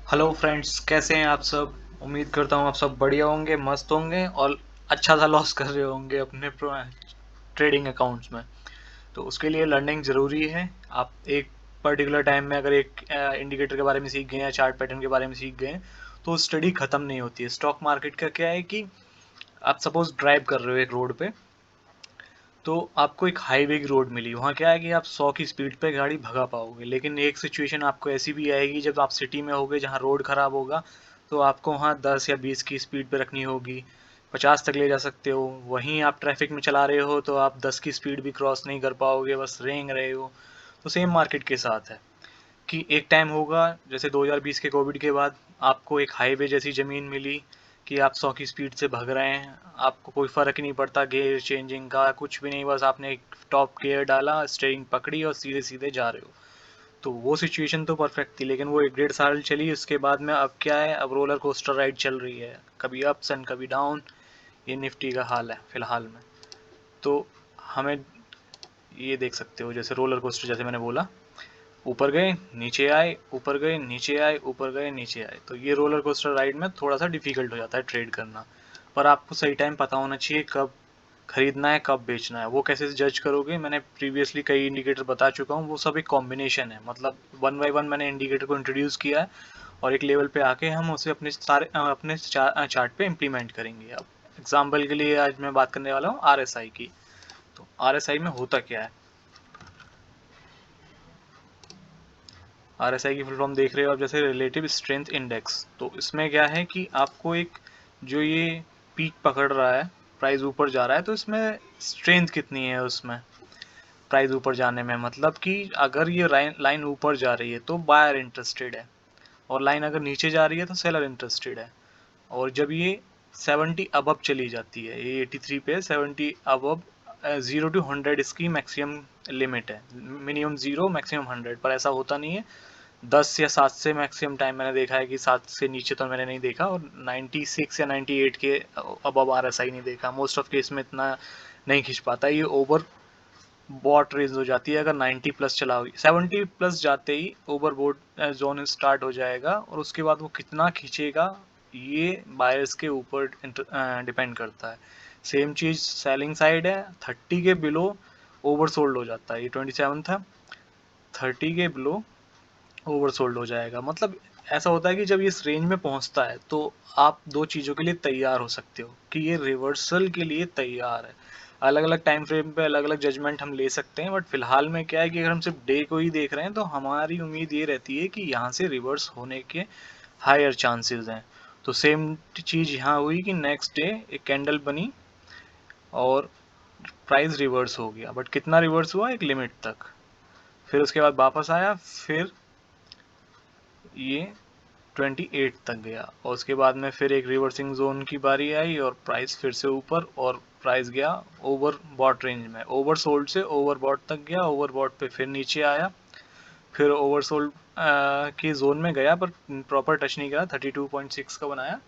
Hello friends, कैसे हैं आप सब। उम्मीद करता हूँ आप सब बढ़िया होंगे, मस्त होंगे और अच्छा सा लॉस कर रहे होंगे अपने ट्रेडिंग अकाउंट्स में। तो उसके लिए लर्निंग ज़रूरी है। आप एक पर्टिकुलर टाइम में अगर एक इंडिकेटर के बारे में सीख गए या चार्ट पैटर्न के बारे में सीख गए तो स्टडी ख़त्म नहीं होती है। स्टॉक मार्केट का क्या है कि आप सपोज ड्राइव कर रहे हो एक रोड पे, तो आपको एक हाईवे की रोड मिली। वहाँ क्या है कि आप 100 की स्पीड पे गाड़ी भगा पाओगे, लेकिन एक सिचुएशन आपको ऐसी भी आएगी जब आप सिटी में होगे जहाँ रोड खराब होगा, तो आपको वहाँ 10 या 20 की स्पीड पे रखनी होगी। 50 तक ले जा सकते हो। वहीं आप ट्रैफिक में चला रहे हो तो आप 10 की स्पीड भी क्रॉस नहीं कर पाओगे, बस रेंग रहे हो। तो सेम मार्केट के साथ है कि एक टाइम होगा जैसे 2020 के कोविड के बाद आपको एक हाईवे जैसी ज़मीन मिली कि आप 100 की स्पीड से भाग रहे हैं। आपको कोई फ़र्क ही नहीं पड़ता गियर चेंजिंग का, कुछ भी नहीं, बस आपने एक टॉप गियर डाला, स्टीयरिंग पकड़ी और सीधे सीधे जा रहे हो। तो वो सिचुएशन तो परफेक्ट थी, लेकिन वो 1 डेढ़ साल चली। उसके बाद में अब क्या है, अब रोलर कोस्टर राइड चल रही है, कभी अप्स एंड कभी डाउन। ये निफ्टी का हाल है फिलहाल में। तो हमें ये देख सकते हो जैसे रोलर कोस्टर, जैसे मैंने बोला, ऊपर गए नीचे आए, ऊपर गए नीचे आए, ऊपर गए नीचे आए। तो ये रोलर कोस्टर राइड में थोड़ा सा डिफिकल्ट हो जाता है ट्रेड करना। पर आपको सही टाइम पता होना चाहिए कब खरीदना है कब बेचना है। वो कैसे जज करोगे, मैंने प्रीवियसली कई इंडिकेटर बता चुका हूँ। वो सब एक कॉम्बिनेशन है, मतलब वन बाय वन मैंने इंडिकेटर को इंट्रोड्यूस किया है और एक लेवल पे आके हम उसे अपने सारे अपने चार्ट पे इम्प्लीमेंट करेंगे। अब एग्जाम्पल के लिए आज मैं बात करने वाला हूँ आरएसआई की। तो आरएसआई में होता क्या है, आरएसआई की फुल फॉर्म देख रहे हो आप, जैसे रिलेटिव स्ट्रेंथ इंडेक्स। तो इसमें क्या है कि आपको एक, जो ये पीक पकड़ रहा है, प्राइस ऊपर जा रहा है, तो इसमें स्ट्रेंथ कितनी है उसमें प्राइस ऊपर जाने में। मतलब कि अगर ये लाइन ऊपर जा रही है तो बायर इंटरेस्टेड है, और लाइन अगर नीचे जा रही है तो सेलर इंटरेस्टेड है। और जब ये 70 अबव चली जाती है, ये 83 पे 70 अबव, 0 to 100 इसकी मैक्सिमम लिमिट है। मिनिमम 0 मैक्सिमम 100, पर ऐसा होता नहीं है। 10 या 7 से मैक्सिमम टाइम मैंने देखा है कि 7 से नीचे तो मैंने नहीं देखा, और 96 या 98 के अबव आरएसआई नहीं देखा। मोस्ट ऑफ केस में इतना नहीं खींच पाता ये, ओवर बॉट रेंज हो जाती है। अगर 90 प्लस चला होगी, 70 प्लस जाते ही ओवर बोट जोन स्टार्ट हो जाएगा, और उसके बाद वो कितना खींचेगा ये बायर्स के ऊपर डिपेंड करता है। सेम चीज सेलिंग साइड है, 30 के बिलो ओवरसोल्ड हो जाता है। ये 27 था, 30 के बिलो ओवरसोल्ड हो जाएगा। मतलब ऐसा होता है कि जब ये इस रेंज में पहुंचता है तो आप दो चीज़ों के लिए तैयार हो सकते हो कि ये रिवर्सल के लिए तैयार है। अलग अलग टाइम फ्रेम पे अलग अलग जजमेंट हम ले सकते हैं, बट फिलहाल में क्या है कि अगर हम सिर्फ डे को ही देख रहे हैं तो हमारी उम्मीद ये रहती है कि यहाँ से रिवर्स होने के हायर चांसेस हैं। तो सेम चीज़ यहाँ हुई कि नेक्स्ट डे एक कैंडल बनी और प्राइस रिवर्स हो गया, बट कितना रिवर्स हुआ, एक लिमिट तक। फिर उसके बाद वापस आया, फिर ये 28 तक गया, और उसके बाद में फिर एक रिवर्सिंग जोन की बारी आई और प्राइस फिर से ऊपर, और प्राइस गया ओवर बॉट रेंज में, ओवर सोल्ड से ओवर बॉट तक गया, ओवर बॉट पे फिर नीचे आया, फिर ओवर सोल्ड की जोन में गया पर प्रॉपर टच नहीं करा, 32.6 का बनाया।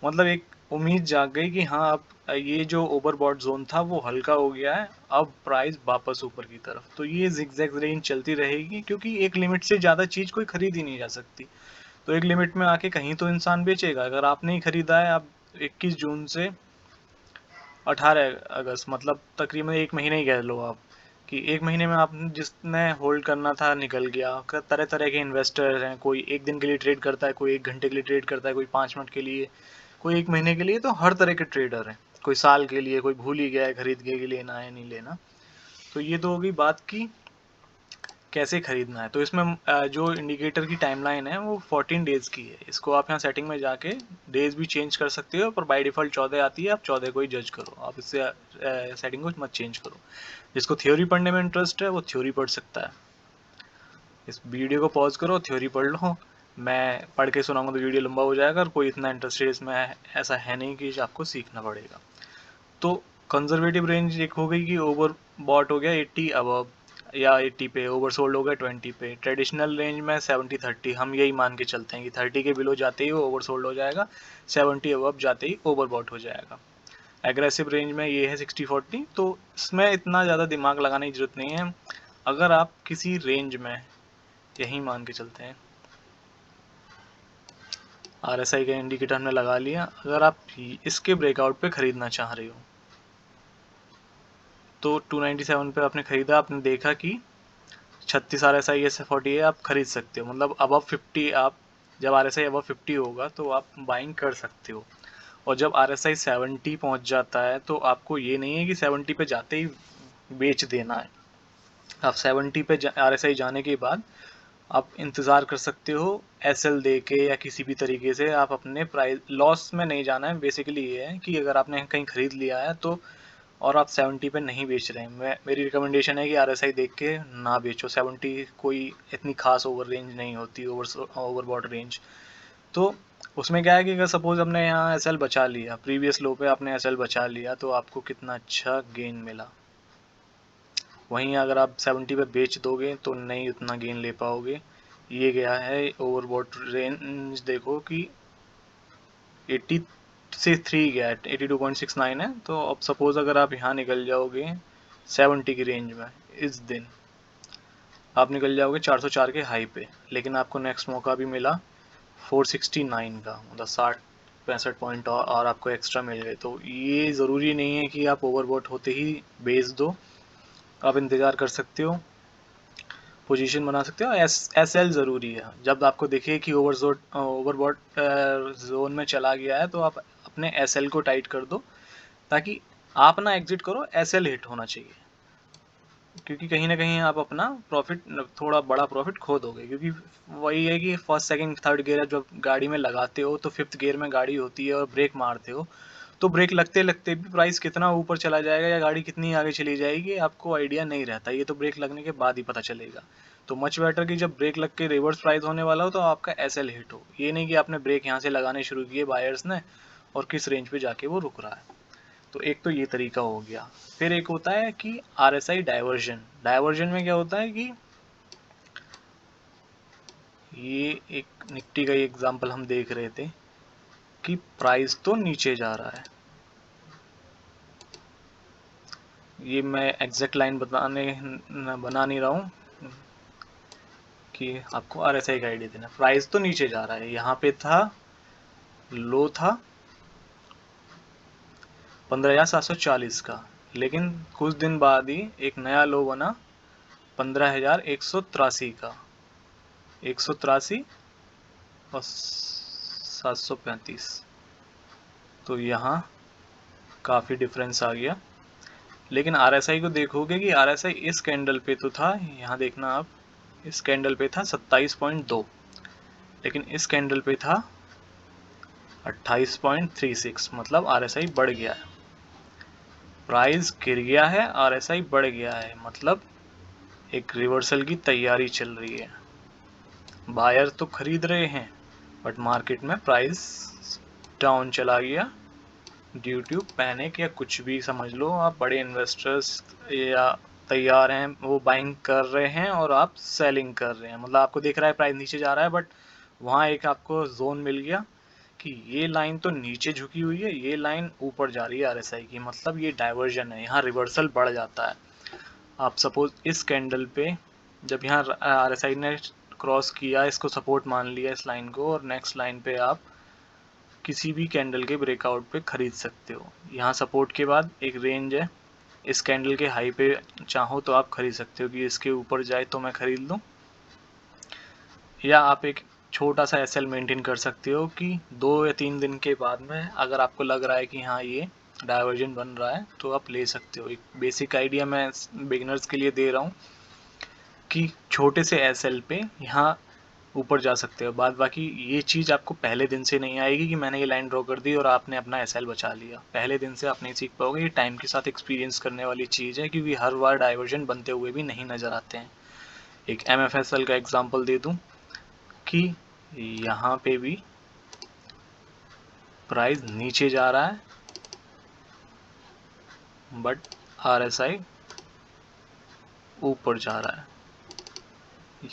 मतलब एक उम्मीद जाग गई कि हाँ अब ये जो ओवरबॉट जोन था वो हल्का हो गया है, अब प्राइस वापस ऊपर की तरफ। तो ये जिगजैग रेंज चलती रहेगी, क्योंकि एक लिमिट से ज़्यादा चीज़ कोई खरीद ही नहीं जा सकती। तो एक लिमिट में आके कहीं तो इंसान बेचेगा। अगर आपने ही खरीदा है, आप 21 जून से 18 अगस्त, मतलब तकरीबन एक महीने ही कह लो आप, कि एक महीने में आपने जिसने होल्ड करना था निकल गया। तरह तरह के इन्वेस्टर्स हैं, कोई एक दिन के लिए ट्रेड करता है, कोई 1 घंटे के लिए ट्रेड करता है, कोई 5 मिनट के लिए, कोई 1 महीने के लिए। तो हर तरह के ट्रेडर हैं, कोई साल के लिए, कोई भूल ही गया है खरीद के कि लेना है नहीं लेना। तो ये तो होगी बात की कैसे खरीदना है। तो इसमें जो इंडिकेटर की टाइमलाइन है वो 14 डेज की है। इसको आप यहाँ सेटिंग में जाके डेज भी चेंज कर सकते हो, पर बाय डिफ़ॉल्ट 14 आती है, आप 14 को ही जज करो। आप इससे सेटिंग को मत चेंज करो। जिसको थ्योरी पढ़ने में इंटरेस्ट है वो थ्योरी पढ़ सकता है। इस वीडियो को पॉज करो, थ्योरी पढ़ लो। मैं पढ़ के सुनाऊंगा तो वीडियो लंबा हो जाएगा, और कोई इतना इंटरेस्टेड इसमें ऐसा है नहीं कि आपको सीखना पड़ेगा। तो कंजर्वेटिव रेंज एक हो गई कि ओवर बॉट हो गया 80 अबव, या 80 पे, ओवर सोल्ड हो गया 20 पे। ट्रेडिशनल रेंज में 70-30 हम यही मान के चलते हैं कि 30 के बिलो जाते ही वो ओवर सोल्ड हो जाएगा, 70 अबव जाते ही ओवर बॉट हो जाएगा। एग्रेसिव रेंज में ये है 60-40। तो इसमें इतना ज़्यादा दिमाग लगाने की जरूरत नहीं है। अगर आप किसी रेंज में, यही मान के चलते हैं, RSI का इंडिकेटर हमने लगा लिया। अगर आप इसके ब्रेकआउट पे खरीदना चाह रहे हो तो 297 पे आपने खरीदा, आपने देखा कि 36 RSI ऐसे 40 है, आप खरीद सकते हो। मतलब अबव 50 आप, जब RSI अबव 50 होगा तो आप बाइंग कर सकते हो। और जब RSI 70 पहुंच जाता है तो आपको ये नहीं है कि 70 पे जाते ही बेच देना है। आप 70 पे RSI जाने के बाद आप इंतज़ार कर सकते हो SL दे के, या किसी भी तरीके से आप अपने प्राइस लॉस में नहीं जाना है। बेसिकली ये है कि अगर आपने कहीं खरीद लिया है तो और आप 70 पे नहीं बेच रहे हैं, मेरी रिकमेंडेशन है कि RSI देख के ना बेचो। 70 कोई इतनी खास ओवर रेंज नहीं होती, ओवरबॉट रेंज। तो उसमें क्या है कि अगर सपोज हमने यहाँ SL बचा लिया, प्रीवियस लो पे आपने SL बचा लिया, तो आपको कितना अच्छा गेन मिला। वहीं अगर आप 70 पे बेच दोगे तो नहीं उतना गेन ले पाओगे। ये गया है ओवरबॉट रेंज, देखो कि 80 से 3 गया है, 82.69 है। तो अब सपोज अगर आप यहाँ निकल जाओगे 70 की रेंज में, इस दिन आप निकल जाओगे 404 के हाई पे, लेकिन आपको नेक्स्ट मौका भी मिला 469 का, मतलब 60-65 पॉइंट और आपको एक्स्ट्रा मिल गए। तो ये ज़रूरी नहीं है कि आप ओवरबॉट होते ही बेच दो, आप इंतज़ार कर सकते हो, पोजीशन बना सकते हो। SL ज़रूरी है। जब आपको दिखे कि ओवरबॉट जोन में चला गया है तो आप अपने SL को टाइट कर दो, ताकि आप ना एग्जिट करो, SL हिट होना चाहिए। क्योंकि कहीं ना कहीं आप अपना प्रॉफिट, थोड़ा बड़ा प्रॉफिट खो दोगे। क्योंकि वही है कि फर्स्ट सेकंड थर्ड गियर जब गाड़ी में लगाते हो तो फिफ्थ गियर में गाड़ी होती है और ब्रेक मारते हो, तो ब्रेक लगते लगते भी प्राइस कितना ऊपर चला जाएगा या गाड़ी कितनी आगे चली जाएगी आपको आइडिया नहीं रहता। ये तो ब्रेक लगने के बाद ही पता चलेगा। तो मच बेटर कि जब ब्रेक लग के रिवर्स प्राइस होने वाला हो तो आपका SL हिट हो। ये नहीं कि आपने ब्रेक यहाँ से लगाने शुरू किए बायर्स ने और किस रेंज पे जाके वो रुक रहा है। तो एक तो ये तरीका हो गया। फिर एक होता है कि RSI डाइवर्जन। डाइवर्जन में क्या होता है कि ये एक निफ्टी का एग्जांपल हम देख रहे थे कि प्राइस तो नीचे जा रहा है। ये मैं एग्जैक्ट लाइन बना नहीं रहा हूँ कि आपको RSI का आइडिया देना। प्राइस तो नीचे जा रहा है, यहाँ पे था लो था 15,740 का, लेकिन कुछ दिन बाद ही एक नया लो बना 15,183 का, 183 और 735। तो यहाँ काफ़ी डिफरेंस आ गया। लेकिन RSI को देखोगे कि RSI इस कैंडल पे तो था, यहाँ देखना आप, इस कैंडल पे था 27.2, लेकिन इस कैंडल पे था 28.36। मतलब RSI बढ़ गया है। प्राइस गिर गया है, RSI बढ़ गया है, मतलब एक रिवर्सल की तैयारी चल रही है। बायर तो खरीद रहे हैं बट मार्केट में प्राइस डाउन चला गया ड्यू टू पैनिक, या कुछ भी समझ लो आप। बड़े इन्वेस्टर्स या तैयार हैं, वो बाइंग कर रहे हैं और आप सेलिंग कर रहे हैं। मतलब आपको दिख रहा है प्राइस नीचे जा रहा है, बट वहाँ एक आपको जोन मिल गया कि ये लाइन तो नीचे झुकी हुई है, ये लाइन ऊपर जा रही है RSI की, मतलब ये डाइवर्जन है, यहाँ रिवर्सल बढ़ जाता है। आप सपोज इस कैंडल पे जब यहाँ RSI ने क्रॉस किया, इसको सपोर्ट मान लिया इस लाइन को, और नेक्स्ट लाइन पे आप किसी भी कैंडल के ब्रेकआउट पे खरीद सकते हो। यहाँ सपोर्ट के बाद एक रेंज है, इस कैंडल के हाई पे चाहो तो आप खरीद सकते हो कि इसके ऊपर जाए तो मैं खरीद लूँ, या आप एक छोटा सा SL मेंटेन कर सकते हो कि 2 या 3 दिन के बाद में अगर आपको लग रहा है कि हाँ ये डाइवर्जन बन रहा है तो आप ले सकते हो। एक बेसिक आइडिया मैं बिगिनर्स के लिए दे रहा हूँ कि छोटे से SL पे यहाँ ऊपर जा सकते हो। बाद बाकी ये चीज़ आपको पहले दिन से नहीं आएगी कि मैंने ये लाइन ड्रॉ कर दी और आपने अपना SL बचा लिया। पहले दिन से आप नहीं सीख पाओगे, ये टाइम के साथ एक्सपीरियंस करने वाली चीज़ है, क्योंकि हर बार डाइवर्जन बनते हुए भी नहीं नज़र आते हैं। एक MFSL का एग्जांपल दे दूं कि यहाँ पे भी प्राइस नीचे जा रहा है बट RSI ऊपर जा रहा है।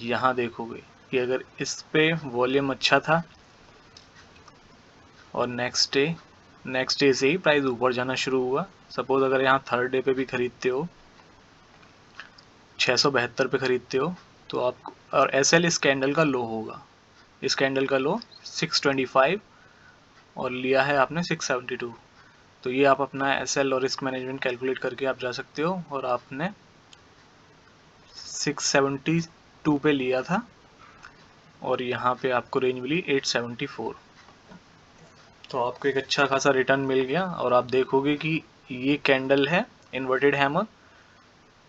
यहाँ देखोगे कि अगर इस पे वॉल्यूम अच्छा था और नेक्स्ट डे से ही प्राइस ऊपर जाना शुरू हुआ। सपोज अगर यहाँ थर्ड डे पे भी खरीदते हो, 672 पे खरीदते हो, तो आप, और SL इस कैंडल का लो होगा, इस कैंडल का लो 625 और लिया है आपने 672। तो ये आप अपना एसएल और रिस्क मैनेजमेंट कैलकुलेट करके आप जा सकते हो, और आपने 672 पे लिया था और यहाँ पे आपको रेंज मिली 874। तो आपको एक अच्छा खासा रिटर्न मिल गया। और आप देखोगे कि ये कैंडल है इन्वर्टेड हैमर,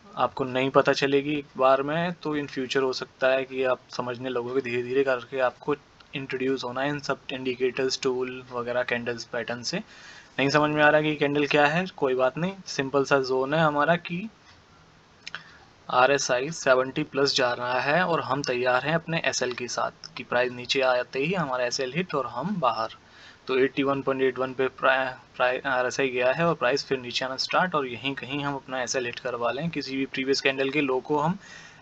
आपको नहीं पता चलेगी एक बार में, तो इन फ्यूचर हो सकता है कि आप समझने लगोगे धीरे धीरे करके, आपको इंट्रोड्यूस होना है इन सब इंडिकेटर्स टूल वगैरह कैंडल्स पैटर्न से। नहीं समझ में आ रहा कि कैंडल क्या है, कोई बात नहीं, सिंपल सा जोन है हमारा कि RSI 70 प्लस जा रहा है और हम तैयार हैं अपने SL के साथ कि प्राइस नीचे आते ही हमारा SL हिट और हम बाहर। तो 81.81 पे RSI गया है और प्राइस फिर नीचे आना स्टार्ट, और यहीं कहीं हम अपना SL हिट करवा लें। किसी भी प्रीवियस कैंडल के लो को हम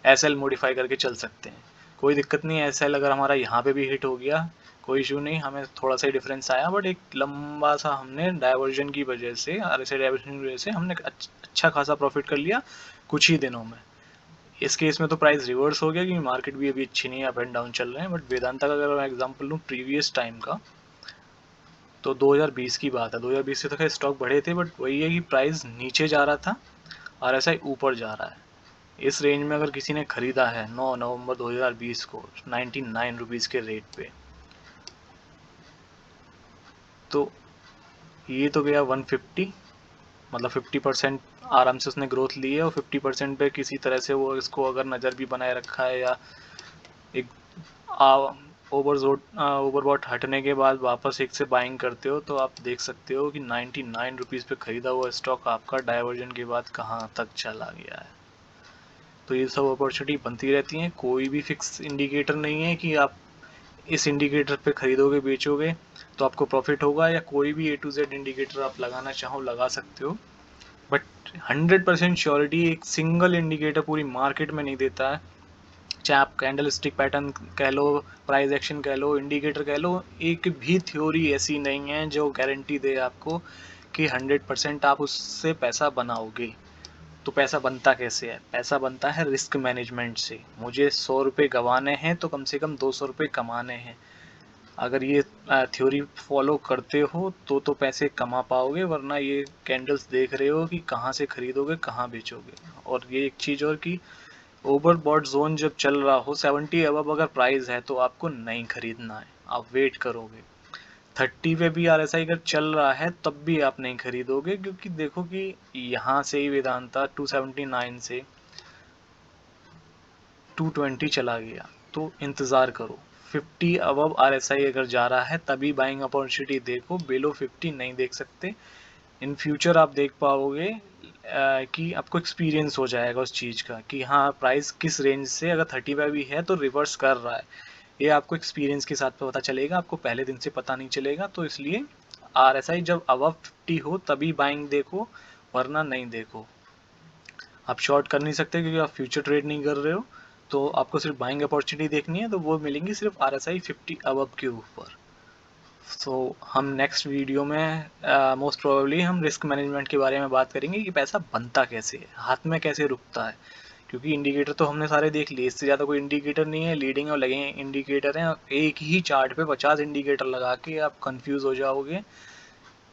SL मॉडिफाई करके चल सकते हैं, कोई दिक्कत नहीं है। SL अगर हमारा यहाँ पे भी हिट हो गया कोई इशू नहीं, हमें थोड़ा सा ही डिफरेंस आया, बट एक लंबा सा हमने डाइवर्जन की वजह से, RSI डाइवर्जन की वजह से हमने अच्छा खासा प्रॉफिट कर लिया कुछ ही दिनों में। इस केस में तो प्राइस रिवर्स हो गया क्योंकि मार्केट भी अभी अच्छी नहीं है, अप एंड डाउन चल रहे हैं। बट वेदांता का अगर मैं एग्जांपल लूँ प्रीवियस टाइम का, तो 2020 की बात है, 2020 से तो खैर स्टॉक बढ़े थे, बट वही है कि प्राइस नीचे जा रहा था, RSI ऊपर जा रहा है। इस रेंज में अगर किसी ने खरीदा है 9 नवंबर 2020 को 99 रुपीज़ के रेट पे, तो ये तो गया 150, मतलब 50% आराम से उसने ग्रोथ ली है, और 50% पे किसी तरह से वो इसको अगर नज़र भी बनाए रखा है, या एक ओवरबॉट हटने के बाद वापस एक से बाइंग करते हो, तो आप देख सकते हो कि 99 रुपीज़ पे ख़रीदा हुआ स्टॉक आपका डाइवर्जन के बाद कहाँ तक चला गया है। तो ये सब अपॉर्चुनिटी बनती रहती हैं, कोई भी फिक्स इंडिकेटर नहीं है कि आप इस इंडिकेटर पे खरीदोगे बेचोगे तो आपको प्रॉफिट होगा, या कोई भी A to Z इंडिकेटर आप लगाना चाहो लगा सकते हो। बट 100% श्योरिटी एक सिंगल इंडिकेटर पूरी मार्केट में नहीं देता है। चाहे आप कैंडल स्टिक पैटर्न कह लो, प्राइस एक्शन कह लो, इंडिकेटर कह लो, एक भी थ्योरी ऐसी नहीं है जो गारंटी दे आपको कि 100% आप उससे पैसा बनाओगे। तो पैसा बनता कैसे है? पैसा बनता है रिस्क मैनेजमेंट से। मुझे 100 रुपये गंवाने हैं तो कम से कम 200 रुपये कमाने हैं। अगर ये थ्योरी फॉलो करते हो तो पैसे कमा पाओगे, वरना ये कैंडल्स देख रहे हो कि कहाँ से खरीदोगे कहाँ बेचोगे। और ये एक चीज़ और कि ओवरबॉट जोन जब चल रहा हो 70 अबव अगर प्राइस है तो आपको नहीं खरीदना है, आप वेट करोगे। 30 पे भी RSI अगर चल रहा है तब भी आप नहीं खरीदोगे, क्योंकि देखो कि यहाँ से ही वेदांता 279 से 220 चला गया, तो इंतज़ार करो। 50 अबव RSI अगर जा रहा है तभी बाइंग अपॉर्चुनिटी देखो, बिलो 50 नहीं देख सकते। इन फ्यूचर आप देख पाओगे कि आपको एक्सपीरियंस हो जाएगा उस चीज़ का कि हाँ प्राइस किस रेंज से अगर 35 भी है तो रिवर्स कर रहा है। ये आपको एक्सपीरियंस के साथ पता चलेगा, आपको पहले दिन से पता नहीं चलेगा। तो इसलिए RSI जब अबव 50 हो तभी बाइंग देखो, वरना नहीं देखो। आप शॉर्ट कर नहीं सकते क्योंकि आप फ्यूचर ट्रेड नहीं कर रहे हो, तो आपको सिर्फ बाइंग अपॉर्चुनिटी देखनी है, तो वो मिलेंगी सिर्फ RSI 50 अबव के ऊपर। तो हम नेक्स्ट वीडियो में मोस्ट प्रोबेबली हम रिस्क मैनेजमेंट के बारे में बात करेंगे कि पैसा बनता कैसे है, हाथ में कैसे रुकता है। क्योंकि इंडिकेटर तो हमने सारे देख लिए, इससे ज़्यादा कोई इंडिकेटर नहीं है, लीडिंग और लगे इंडिकेटर हैं। एक ही चार्ट पे 50 इंडिकेटर लगा के आप कंफ्यूज हो जाओगे।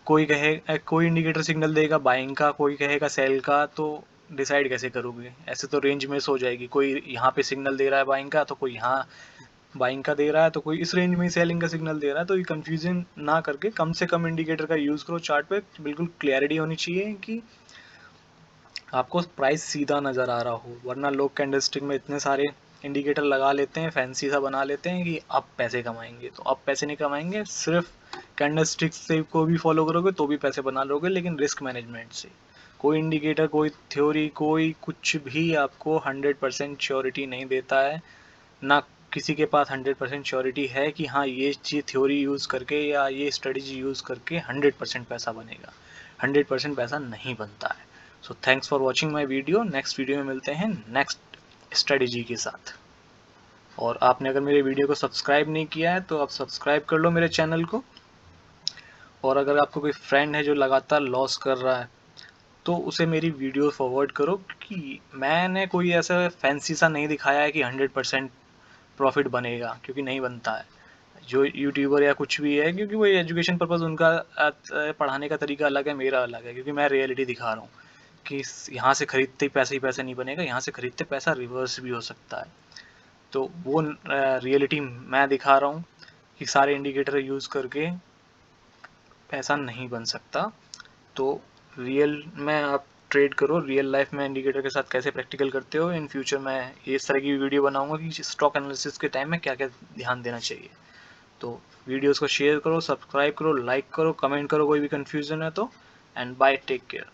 कोई इंडिकेटर सिग्नल देगा बाइंग का, कोई कहेगा सेल का, तो डिसाइड कैसे करोगे? ऐसे तो रेंज मिस हो जाएगी। कोई यहाँ पे सिग्नल दे रहा है बाइंग का, तो कोई यहाँ बाइंग का दे रहा है, तो कोई इस रेंज में सेलिंग का सिग्नल दे रहा है। तो ये कंफ्यूजन ना करके कम से कम इंडिकेटर का यूज़ करो चार्ट पे। बिल्कुल क्लैरिटी होनी चाहिए कि आपको प्राइस सीधा नज़र आ रहा हो, वरना लोग कैंडलस्टिक में इतने सारे इंडिकेटर लगा लेते हैं, फैंसी सा बना लेते हैं कि अब पैसे कमाएंगे। तो अब पैसे नहीं कमाएंगे, सिर्फ कैंडलस्टिक से को भी फॉलो करोगे तो भी पैसे बना लोगे, लेकिन रिस्क मैनेजमेंट से। कोई इंडिकेटर, कोई थ्योरी, कोई कुछ भी आपको 100% श्योरिटी नहीं देता है। ना किसी के पास 100% श्योरिटी है कि हाँ ये चीज़ थ्योरी यूज़ करके या ये स्ट्रेटजी यूज़ करके 100% पैसा बनेगा। 100% पैसा नहीं बनता है। So thanks for watching my video. Next video में मिलते हैं नेक्स्ट स्ट्रेटजी के साथ। और आपने अगर मेरे वीडियो को सब्सक्राइब नहीं किया है तो आप सब्सक्राइब कर लो मेरे चैनल को। और अगर आपको कोई फ्रेंड है जो लगातार लॉस कर रहा है तो उसे मेरी वीडियो फॉरवर्ड करो, कि मैंने कोई ऐसा फैंसी सा नहीं दिखाया है कि 100% प्रॉफिट बनेगा, क्योंकि नहीं बनता है। जो यूट्यूबर या कुछ भी है, क्योंकि वो एजुकेशन पर्पज़ उनका पढ़ाने का तरीका अलग है, मेरा अलग है, क्योंकि मैं रियलिटी दिखा रहा हूँ कि यहाँ से खरीदते ही पैसे नहीं बनेगा, यहाँ से खरीदते पैसा रिवर्स भी हो सकता है। तो वो रियलिटी मैं दिखा रहा हूँ कि सारे इंडिकेटर यूज़ करके पैसा नहीं बन सकता। तो रियल में आप ट्रेड करो, रियल लाइफ में इंडिकेटर के साथ कैसे प्रैक्टिकल करते हो। इन फ्यूचर मैं इस तरह की वीडियो बनाऊंगा कि स्टॉक एनालिसिस के टाइम में क्या क्या ध्यान देना चाहिए। तो वीडियोस को शेयर करो, सब्सक्राइब करो, लाइक करो, कमेंट करो कोई भी कन्फ्यूजन है तो। And bye, take care.